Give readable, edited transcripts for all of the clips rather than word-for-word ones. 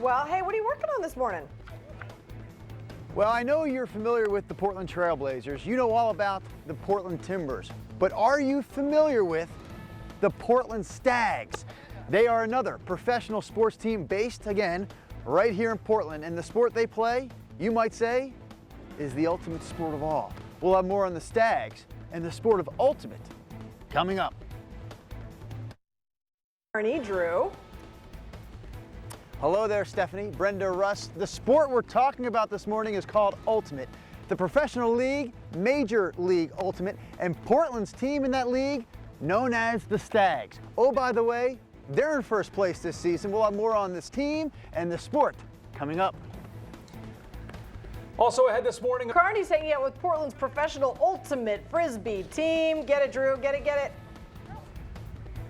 well. Hey, what are you working on this morning? Well, I know you're familiar with the Portland Trailblazers. You know all about the Portland Timbers. But are you familiar with the Portland Stags? They are another professional sports team based, again, right here in Portland. And the sport they play, you might say, is the ultimate sport of all. We'll have more on the Stags and the sport of ultimate coming up. Drew. Hello there, Stephanie, Brenda, Russ. The sport we're talking about this morning is called Ultimate. The professional league, Major League Ultimate, and Portland's team in that league, known as the Stags. Oh, by the way, they're in first place this season. We'll have more on this team and the sport coming up. Also ahead this morning, Carney's hanging out with Portland's professional ultimate frisbee team. Get it, Drew, get it, get it.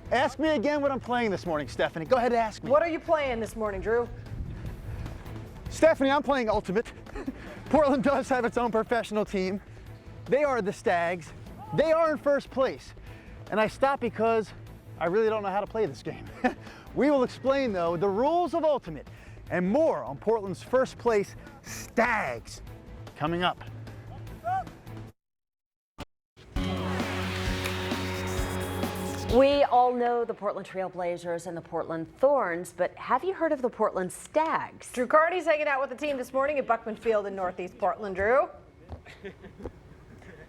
Ask me again what I'm playing this morning, Stephanie. Go ahead and ask me. What are you playing this morning, Drew? Stephanie, I'm playing Ultimate. Portland does have its own professional team. They are the Stags. They are in first place. And I stopped because I really don't know how to play this game. We will explain, though, the rules of Ultimate and more on Portland's first place Stags coming up. We all know the Portland Trailblazers and the Portland Thorns, but have you heard of the Portland Stags? Drew Carney's hanging out with the team this morning at Buckman Field in Northeast Portland. Drew?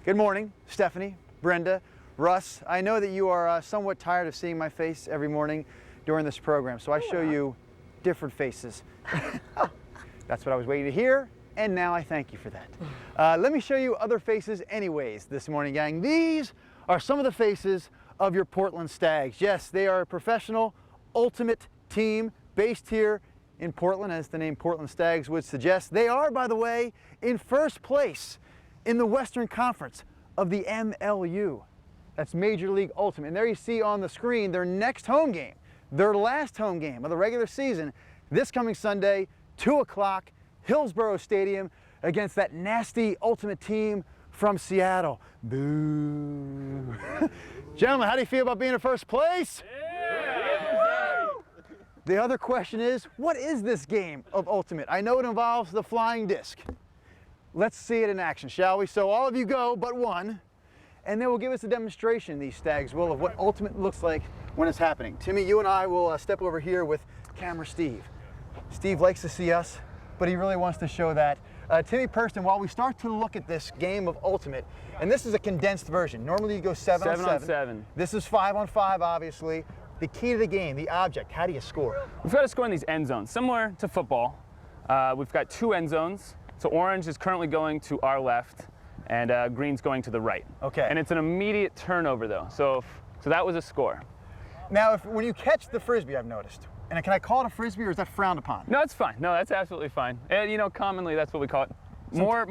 Good morning, Stephanie, Brenda, Russ. I know that you are somewhat tired of seeing my face every morning during this program, so I show you different faces. That's what I was waiting to hear, and now I thank you for that. Let me show you other faces anyways this morning, gang. These are some of the faces of your Portland Stags. Yes, they are a professional ultimate team based here in Portland, as the name Portland Stags would suggest. They are, by the way, in first place in the Western Conference of the MLU. That's Major League Ultimate. And there you see on the screen their next home game, their last home game of the regular season, this coming Sunday, 2 o'clock, Hillsborough Stadium, against that nasty Ultimate team from Seattle. Boo. Gentlemen, how do you feel about being in first place? Yeah. The other question is, what is this game of Ultimate? I know it involves the flying disc. Let's see it in action, shall we? So all of you go but one, and then we'll give us a demonstration, these Stags will, of what Ultimate looks like when it's happening. Timmy, you and I will step over here with camera Steve. Steve likes to see us, but he really wants to show that. Timmy Purston, while we start to look at this game of Ultimate, and this is a condensed version. Normally you go 7 on 7. This is 5 on 5, obviously. The key to the game, the object, how do you score? We've got to score in these end zones, similar to football. We've got 2 end zones. So orange is currently going to our left, and green's going to the right. Okay. And it's an immediate turnover, though. So that was a score. Now, when you catch the frisbee, I've noticed. And can I call it a frisbee, or is that frowned upon? No, it's fine. No, that's absolutely fine. And, you know, commonly that's what we call it. More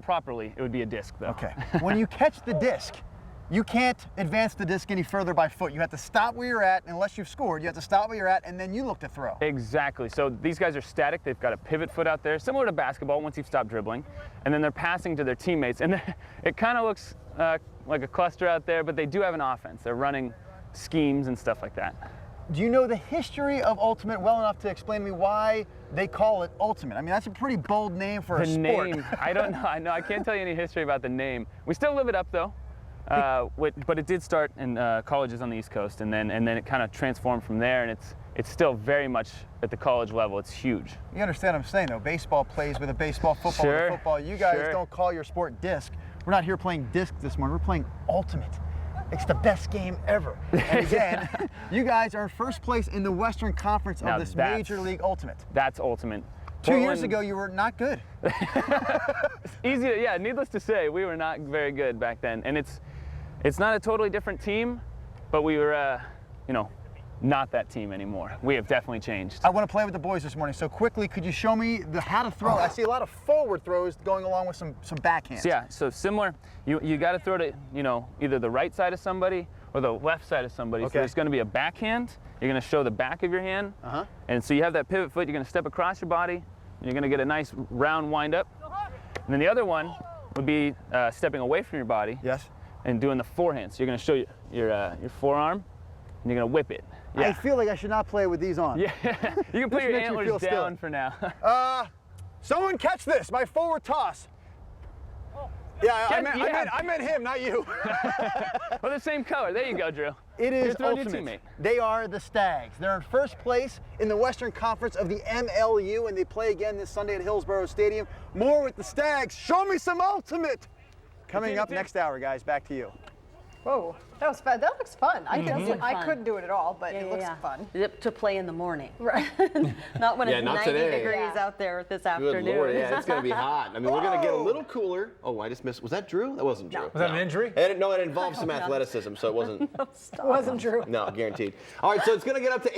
properly, it would be a disc, though. Okay. When you catch the disc, you can't advance the disc any further by foot. You have to stop where you're at, unless you've scored. You have to stop where you're at, and then you look to throw. Exactly. So these guys are static. They've got a pivot foot out there, similar to basketball once you've stopped dribbling. And then they're passing to their teammates. And it kind of looks like a cluster out there, but they do have an offense. They're running schemes and stuff like that. Do you know the history of Ultimate well enough to explain to me why they call it Ultimate? I mean, that's a pretty bold name for a sport. The name, I don't know. I can't tell you any history about the name. We still live it up, though. But it did start in colleges on the East Coast, and then it kind of transformed from there, and it's still very much at the college level. It's huge. You understand what I'm saying, though? Baseball plays with a baseball, football with a football. You guys don't call your sport disc. We're not here playing disc this morning. We're playing Ultimate. It's the best game ever. And again, you guys are in first place in the Western Conference of this Major League Ultimate. That's Ultimate. 2 years ago, you were not good. Yeah, needless to say, we were not very good back then. And it's not a totally different team, but we were, not that team anymore. We have definitely changed. I want to play with the boys this morning, so quickly, could you show me how to throw? I see a lot of forward throws going along with some backhands. So yeah, so similar. You got to throw to, either the right side of somebody or the left side of somebody. Okay. So there's going to be a backhand. You're going to show the back of your hand. And so you have that pivot foot. You're going to step across your body, and you're going to get a nice round wind up. And then the other one would be stepping away from your body. Yes. And doing the forehand. So you're going to show your forearm, and you're going to whip it. I feel like I should not play with these on. Yeah, you can put your makes me antlers feel down silly. for now. Someone catch this, my forward toss. Yeah, I meant him, not you. Well, the same color. There you go, Drew. It is your ultimate. teammate. They are the Stags. They're in first place in the Western Conference of the MLU, and they play again this Sunday at Hillsborough Stadium. More with the Stags. Show me some ultimate. Coming up next hour, guys. Back to you. Whoa, that was fun. That looks fun. I fun. couldn't do it at all, but it looks fun. To play in the morning. Right. Not when it's not 90 today. degrees out there this Good afternoon. Lord, yeah, it's going to be hot. I mean, we're going to get a little cooler. Oh, I just missed. Was that Drew? That wasn't Drew. No. Was that an injury? No, it involved some athleticism, so it wasn't. Wasn't true. No, guaranteed. All right, so it's going to get up to